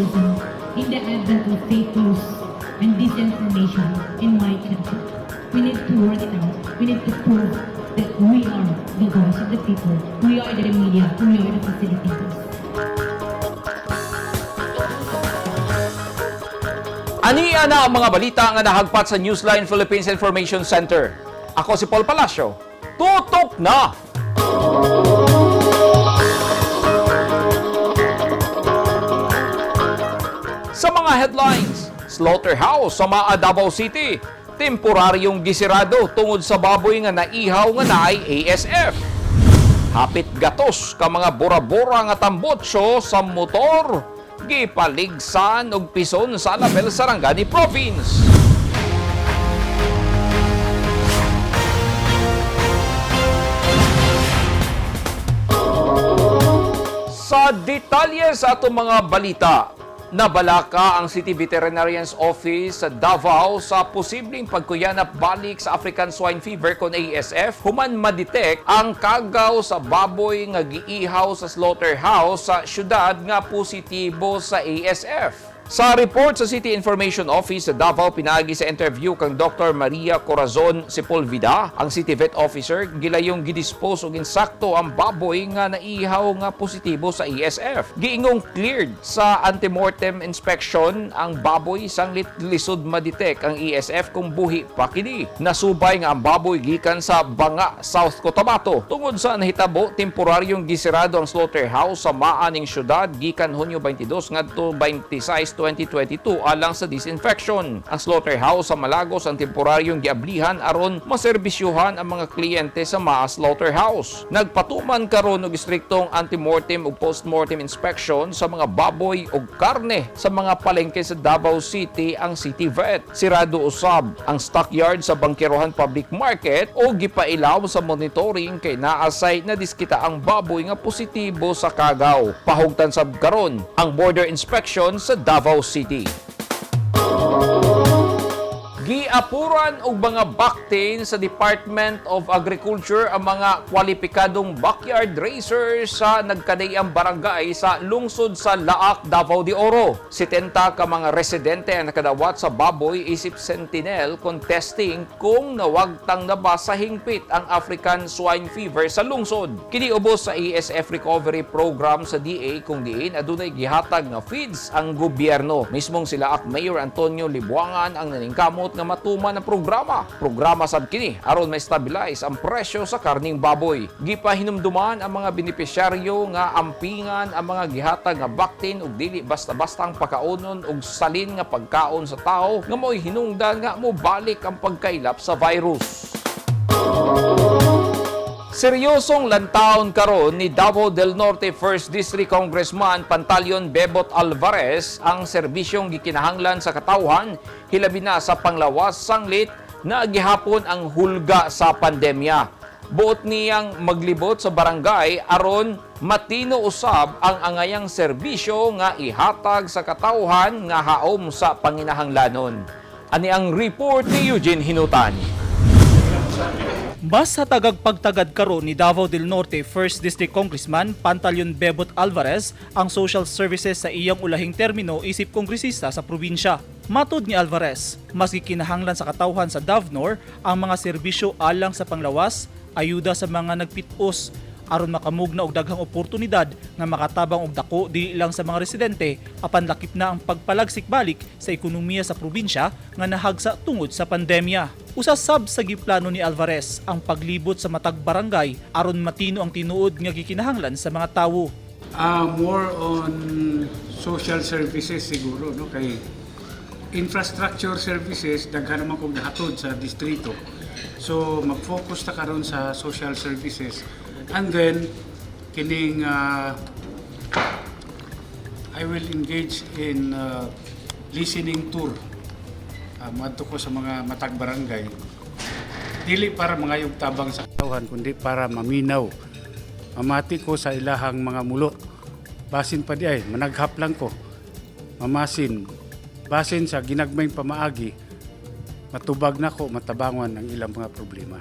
citizen in the advent of fake news and disinformation in my country. We need to work it out. We need to prove that we are the voice of the people. We are the media. We are the facilitators. Ania na ang mga balita nga nahagpat sa Newsline Philippines Information Center. Ako si Paul Palacio. Tutok na! Sa mga headlines, slaughterhouse sa Maa, Davao City, temporaryong gisirado tungod sa baboy nga naihaw nga naay ASF. Hapit gatos ka mga bora-bora nga tambotso sa motor, gipaligsan og pison sa Alabel, Sarangani Province. Sa detalye sa atong mga balita, nabalaka ang City Veterinarian's Office sa Davao sa posibleng pagkuyanap balik sa African Swine Fever kon ASF human ma-detect ang kagaw sa baboy nga giihaw sa slaughterhouse sa syudad nga positibo sa ASF. Sa report sa City Information Office sa Davao, pinagi sa interview kang Dr. Maria Corazon Sepulveda, ang City Vet Officer, gilayong gidispose og insakto ang baboy nga naihaw nga positibo sa ASF. Giingong cleared sa antemortem inspection ang baboy sanglit lisod ma-detect ang ASF kung buhi pa kini. Nasubay nga ang baboy gikan sa Banga, South Cotabato. Tungod sa nahitabo, temporaryong gisirado ang slaughterhouse sa maaning syudad gikan Hunyo 22 ngadto 26 2022 alang sa disinfection. Ang slaughterhouse sa Malagos ang temporaryong giablihan aron maserbisyuhan ang mga kliyente sa Maa Slaughterhouse. Nagpatuman karon og istriktong antemortem ug postmortem inspection sa mga baboy ug karne sa mga palengke sa Davao City ang City Vet. Sirado usab ang stockyard sa Bangkerohan Public Market o gipailaw sa monitoring kay naasay na diskita ang baboy nga positibo sa kagaw. Pahugtan sab karon ang border inspection sa Davao City. Giapuran og mga baktin sa Department of Agriculture ang mga kwalipikadong backyard racers sa nagkadayang barangay sa lungsod sa Laak, Davao de Oro. 70 ka mga residente ang nakadawat sa baboy isip sentinel contesting kung nawagtang na ba sa hingpit ang African Swine Fever sa lungsod. Kini ubos sa ASF Recovery Program sa DA kung diin adunay gihatag nga feeds ang gobyerno. Mismong si Laak Mayor Antonio Libuangan ang naningkamot nga matuman ang programa sab kini aron ma-stabilize ang presyo sa karning baboy. Gipahinumduman ang mga benepisyaryo nga ampingan ang mga gihatag nga baktin ug dili basta-basta ang pagkaunon ug salin nga pagkaon sa tao nga mo'y hinungdan nga mobalik ang pagkailap sa virus. Seryosong lantaon karon ni Davao del Norte 1st District Congressman Pantaleon Bebot Alvarez ang serbisyong gikinahanglan sa katawhan hilabi na sa panglawas sanglit na gihapon ang hulga sa pandemya. Buot niyang maglibot sa barangay aron matino usab ang angayang serbisyo nga ihatag sa katawhan nga haom sa panginahanglanon. Ani ang report ni Eugene Hinutan. Basta tagagpagtagad karon ni Davao del Norte 1st District Congressman Pantaleon Bebot Alvarez ang social services sa iyang ulahing termino isip kongresista sa probinsya. Matud ni Alvarez, mas gikinahanglan sa katawhan sa Davnor ang mga serbisyo alang sa panglawas, ayuda sa mga nagpitos, aron makamugna og daghang oportunidad nga makatabang og dako dili lang sa mga residente apan lakip na ang pagpalagsik balik sa ekonomiya sa probinsya nga nahagsa tungod sa pandemya. Usasab sa giplano ni Alvarez ang paglibot sa matag barangay aron matino ang tinuod nga gikinahanglan sa mga tawo. More on social services siguro, no, kay infrastructure services daghan naman kog nahatod sa distrito. So mag-focus ta karon sa social services. And then, kining I will engage in listening tour. Madto ko sa mga matag barangay. Dili para mangayog tabang sa katawhan, kundi para maminaw. Mamati ko sa ilahang mga mulo. Basin pa di ay, managhap lang ko. Mamasin. Basin sa ginagmayng pamaagi, matubag na ko, matabangon ang ilang mga problema.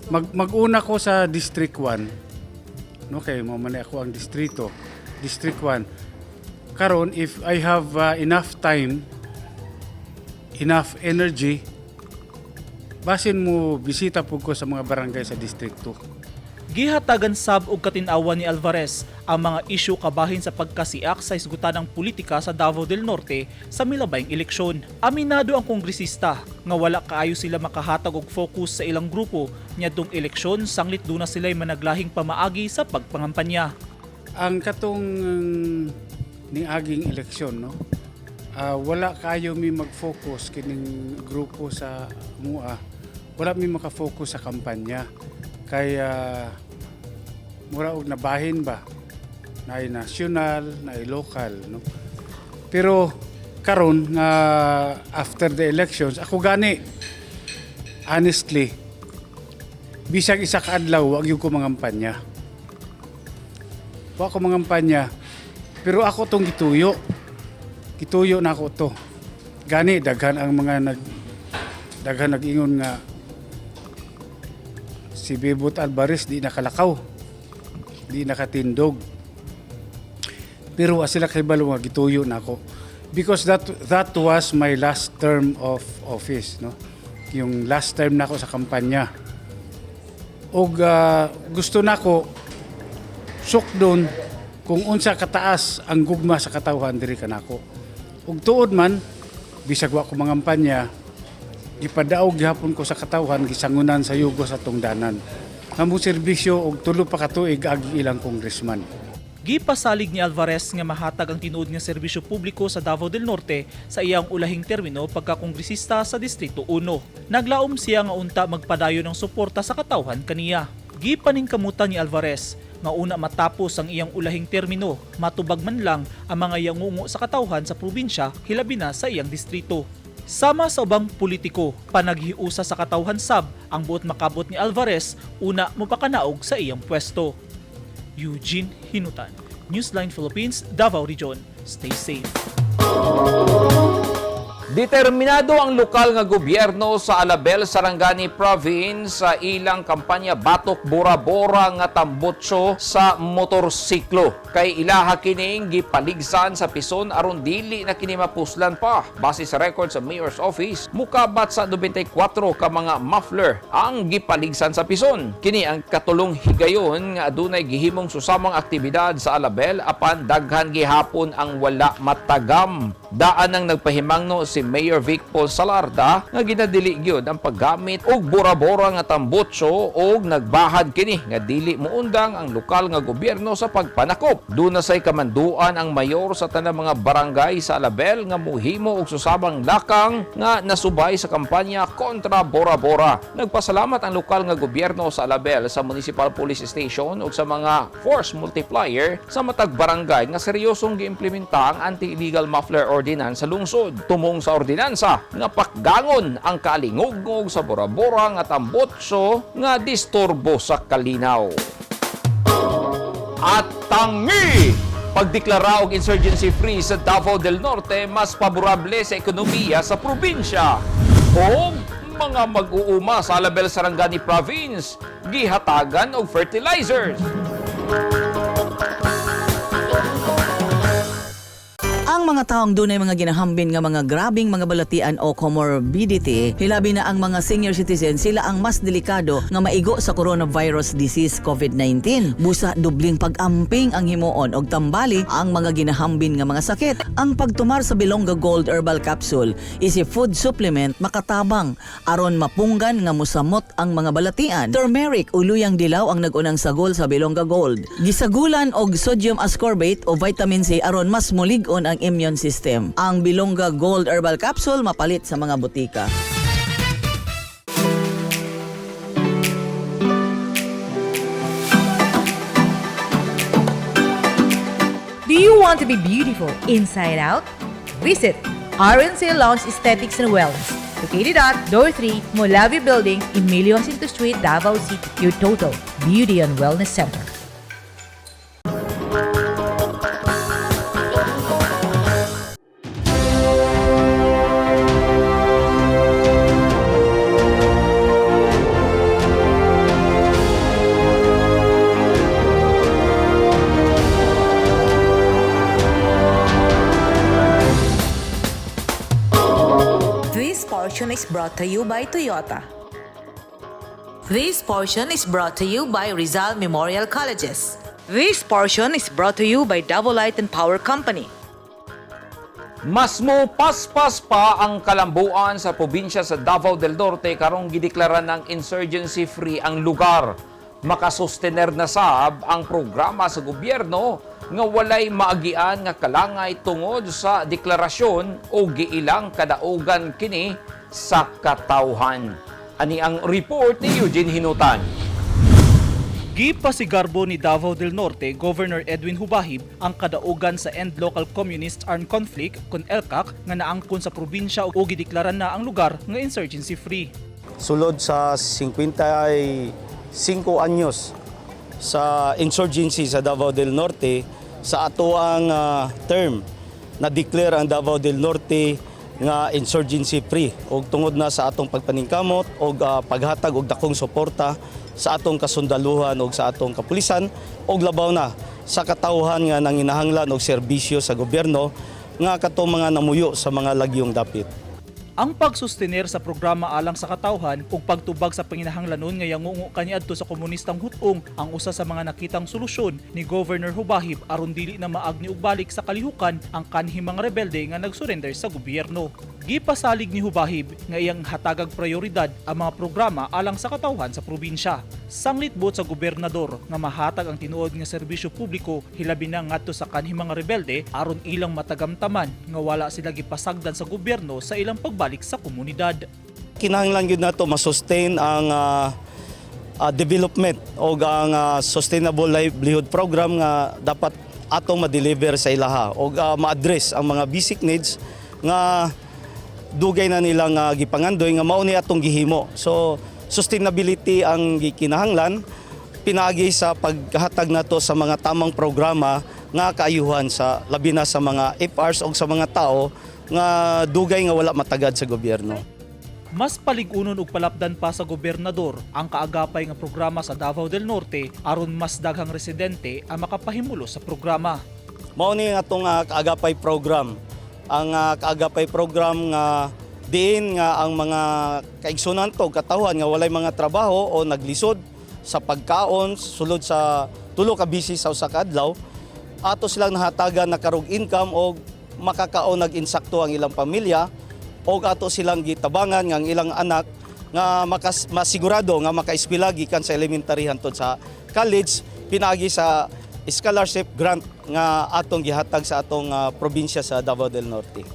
Mag-una ko sa District 1. No, kay mo man ako ang distrito. District 1. karon if I have enough time, enough energy, basin mo bisita po ko sa mga barangay sa distrito. Gihatagan sab og katin-awan ni Alvarez ang mga isyu kabahin sa pagkasiak sa isgutanang politika sa Davao del Norte sa milabayng eleksyon. Aminado ang kongresista nga wala kaayo sila makahatag og focus sa ilang grupo niadtong eleksyon sanglit duna sila'y managlahing pamaagi sa pagpangampanya. Ang katong niaging eleksyon, no? Wala kayo mi mag-focus kining grupo sa MUA. Wala mi maka-focus sa kampanya. Kaya mura og nabahin ba na national, na local, no? Pero karon nga after the elections ako gani honestly bisag isa ka adlaw wag gyud ko mangampanya. Wa ko mangampanya pero ako tong gituyo. Gituyo na ako to. Gani daghan ang mga nag-ingon nga si Bebot Alvarez di nakalakaw, di nakatindog. Pero sila kay balo nga gituyo na ako because that was my last term of office, no? Yung last term na ako sa kampanya. Og gusto nako sukdon kung unsa kataas ang gugma sa katawhan diri kanako. Og tuod man bisag wa ko mangampanya, gipadaog gihapon ko sa katawhan gisangunan sa yugo sa tungdanan. Kamo serbisyo og tulo pa ka tuig agi ilang congressman. Gipasalig ni Alvarez nga mahatag ang tinuod nga serbisyo publiko sa Davao del Norte sa iyang ulahing termino pagkakongresista sa Distrito 1. Naglaom siya nga unta magpadayon ng suporta sa katawhan kaniya. Gipaningkamutan ni Alvarez nga una matapos ang iyang ulahing termino, matubag man lang ang mga yangungo sa katawhan sa probinsya hilabi na sa iyang distrito. Sama sa ubang politiko, panaghiusa sa katawhan sab ang buot makabot ni Alvarez una mopakanaog sa iyang pwesto. Eugene Hinutan, Newsline Philippines, Davao Region. Stay safe. Determinado ang lokal nga gobyerno sa Alabel, Sarangani Province sa ilang kampanya batok bora-bora nga tambotso sa motorsiklo. Kay ilaha kining gipaligsan sa pison aron dili na kini mapuslan pa. Base sa record sa Mayor's Office, mukabat sa 94 ka mga muffler ang gipaligsan sa pison. Kini ang katulong higayon nga adunay gihimong susamang aktibidad sa Alabel apan daghan gihapon ang wala matagam. Daan ang nagpahimangno si Mayor Vic Paul Salarda nga ginadili gyud ang paggamit og bora-bora nga tambotso og nagbahad kini nga dili muundang ang lokal nga gobyerno sa pagpanakop. Duna say kamanduan ang mayor sa tanang mga barangay sa Alabel nga muhimo og susabang lakang nga nasubay sa kampanya kontra bora-bora. Nagpasalamat ang lokal nga gobyerno sa Alabel sa Municipal Police Station ug sa mga force multiplier sa matag barangay nga seryosong giimplementa ang anti-illegal muffler ordinance sa lungsod. Tumong sa ordinansa nga pakgangon ang kalingog-ngog sa bora-bora nga tambotso nga disturbo sa kalinaw. At tangi! Pagdeklara og insurgency free sa Davao del Norte mas favorable sa ekonomiya sa probinsya. O mga mag-uuma sa Alabel, Sarangani Province gihatagan og fertilizers. Ang mga taong dunay mga ginahambin nga mga grabing mga balatian o comorbidity, hilabi na ang mga senior citizen, sila ang mas delikado nga maigo sa coronavirus disease COVID-19. Busa dubling pag-amping ang himuon og tambali ang mga ginahambin nga mga sakit. Ang pagtumar sa Bilonga Gold Herbal Capsule is a food supplement makatabang aron mapunggan nga musamot ang mga balatian. Turmeric o luyang dilaw ang nagunang sagol sa Bilonga Gold. Gisagulan og sodium ascorbate o vitamin C aron mas mulig-on ang immune system. Ang Bilonga Gold Herbal Capsule mapalit sa mga butika. Do you want to be beautiful inside out? Visit RNC Lounge Aesthetics and Wellness, located at Door 3, Molavi Building, Emilio Jacinto Street, Davao City. Your total beauty and wellness center. portion is brought to you by Toyota. This portion is brought to you by Rizal Memorial Colleges. This portion is brought to you by Davao Light and Power Company. Mas mo paspas pa ang kalambuan sa probinsya sa Davao del Norte karong gideklara ng insurgency-free ang lugar. Makasustener na sab ang programa sa gobyerno nga walay maagian nga kalangay tungod sa deklarasyon o giilang kadaugan kini sa katawhan. Ani ang report ni Eugene Hinutan. Gipasigarbo ni Davao del Norte Governor Edwin Hubahib ang kadaugan sa End Local Communist Armed Conflict kun ELCAC nga naangkon sa probinsya o gideklaran na ang lugar nga insurgency free. Sulod sa 55 anyos sa insurgency sa Davao del Norte, sa atoang term na declare ang Davao del Norte nga insurgency free og tungod na sa atong pagpaningkamot og paghatag og dakong suporta sa atong kasundaluhan og sa atong kapulisan og labaw na sa katawhan nga nanginahanglan og serbisyo sa gobyerno nga katong mga namuyo sa mga lagyong dapit. Ang pagsustener sa programa alang sa katawhan ug pagtubag sa panginahanglanon nga yangungo kaniadto sa komunistang hutong ang usa sa mga nakitang solusyon ni Governor Hubahib aron dili na maagni og balik sa kalihukan ang kanhing mga rebelde nga nagsurrender sa gobyerno. Gipasalig ni Hubahib nga iyang hatagag prioridad ang mga programa alang sa katawhan sa probinsya. Sanglitbot sa gobernador nga mahatag ang tinuod nga serbisyo publiko hilabi na ngadto sa kanhing mga rebelde aron ilang matagamtaman nga wala sila gipasagdan sa gobyerno sa ilang pagbalik sa komunidad. Kinahanglan gyud nato ma-sustain ang development o ang sustainable livelihood program nga dapat atong ma-deliver sa ilaha o ma-address ang mga basic needs nga dugay na nilang gipangandoy nga mao ni atong gihimo. So sustainability ang gikinahanglan pinagi sa paghatag nato sa mga tamang programa nga kaayuhan sa labi na sa mga FRs o sa mga tao nga dugay nga wala matagad sa gobyerno. Mas paligunon ug palapdan pa sa gobernador ang kaagapay nga programa sa Davao del Norte aron mas daghang residente ang makapahimulo sa programa. Mao ni atong kaagapay program. Ang kaagapay program nga diin nga ang mga kaigsunan to katawhan nga walay mga trabaho o naglisod sa pagkaon sulod sa tulo ka busy sa usa ka adlaw ato silang nahatagan na karog income o makakaon nag-insakto ang ilang pamilya o ato silang gitabangan nga ang ilang anak nga masigurado nga makaeskwela gikan sa elementary hangtod sa college pinagi sa scholarship grant nga atong gihatag sa atong probinsya sa Davao del Norte.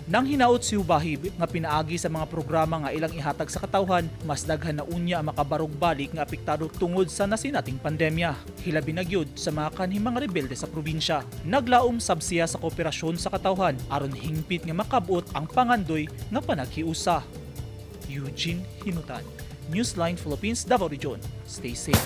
Nang hinaot si Hubahib nga pinaagi sa mga programa nga ilang ihatag sa katawhan, mas daghan na unya ang makabarog balik nga apektado tungod sa nasinating pandemya. Hilabi na gyud sa mga kanhing mga rebelde sa probinsya. Naglaom sab siya sa kooperasyon sa katawhan aron hingpit nga makabot ang pangandoy nga panaghiusa. Eugene Hinutan, Newsline Philippines, Davao Region. Stay safe.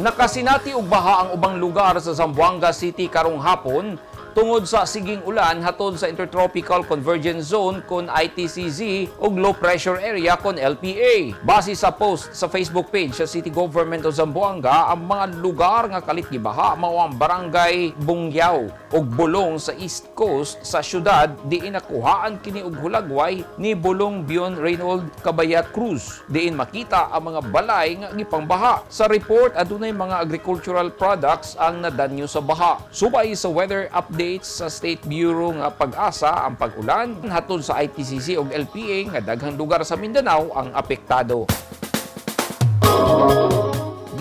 Nakasinati og baha ang ubang lugar sa Zamboanga City karong hapon tungod sa siging ulan hatod sa Intertropical Convergence Zone kon ITCZ ug Low Pressure Area kon LPA. Base sa post sa Facebook page sa City Government of Zamboanga, ang mga lugar nga kalit gibaha mao ang Barangay Bungyaw ug Bulong sa East Coast sa syudad diin nakuhaan kini og hulagway ni Bulong Bion Reynold Cabayat Cruz. Diin makita ang mga balay nga gipangbaha. Sa report adunay mga agricultural products ang nadanyo sa baha. Subay sa weather update sa State Bureau nga pag-asa ang pag-ulan hatod sa ITCZ ug LPA nga daghang lugar sa Mindanao ang apektado.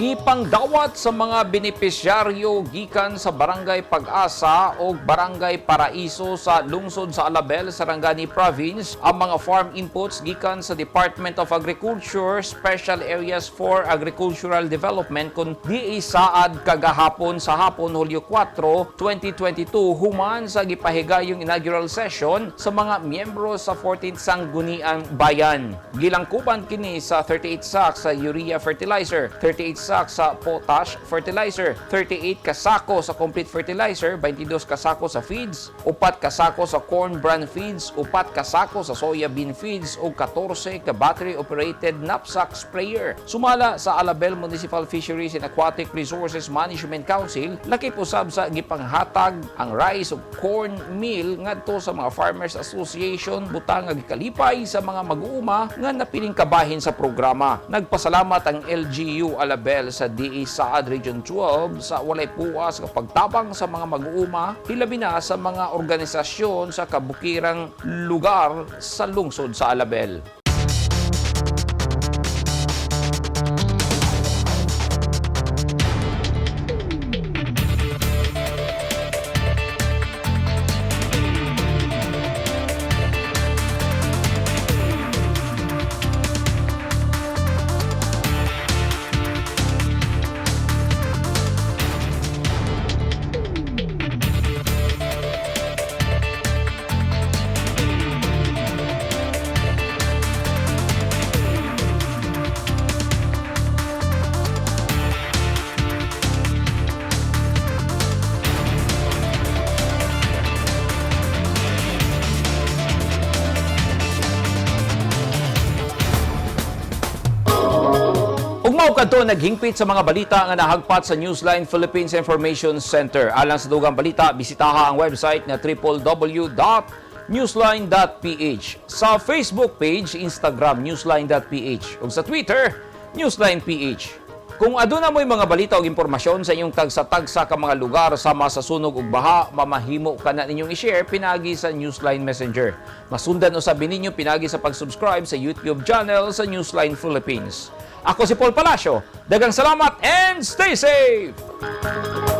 Gipangdawat sa mga benepisyaryo gikan sa Barangay Pag-asa o Barangay Paraiso sa lungsod sa Alabel, Sarangani Province ang mga farm inputs gikan sa Department of Agriculture Special Areas for Agricultural Development kun diisaad kagahapon sa hapon Hulyo 4, 2022 human sa gipahigayong inaugural session sa mga miyembro sa 14th Sangguniang Bayan. Gilangkuban kini sa 38 sacks sa urea fertilizer, 38 sacks sak sa potash fertilizer, 38 ka sako sa complete fertilizer, 22 ka sako sa feeds, 4 ka sako sa corn bran feeds, 4 ka sako sa soybean feeds, ug 14 ka battery-operated knapsack sprayer. Sumala sa Alabel Municipal Fisheries and Aquatic Resources Management Council, lakip usab sa gipanghatag ang rice ug corn meal ngadto sa mga Farmers Association butang nga gikalipay sa mga mag-uuma nga napiling kabahin sa programa. Nagpasalamat ang LGU Alabel sa DE Saad Region 12 sa walay puwas nga pagtabang sa mga mag-uuma, hilabi na sa mga organisasyon sa kabukirang lugar sa lungsod sa Alabel. Ugmaw kadto naghingpit sa mga balita nga nahagpat sa Newsline Philippines Information Center. Alang sa dugang balita, bisitaha ang website na www.newsline.ph. Sa Facebook page, Instagram, newsline.ph. Ug sa Twitter, newsline.ph. Kung aduna mo'y mga balita o impormasyon sa inyong tagsa-tagsa ka mga lugar sama sa sunog ug baha, mamahimo ka na ninyong i-share pinagi sa Newsline Messenger. Masundan usab ninyo pinagi sa pag-subscribe sa YouTube channel sa Newsline Philippines. Ako si Paul Palacio. Daghang salamat and stay safe!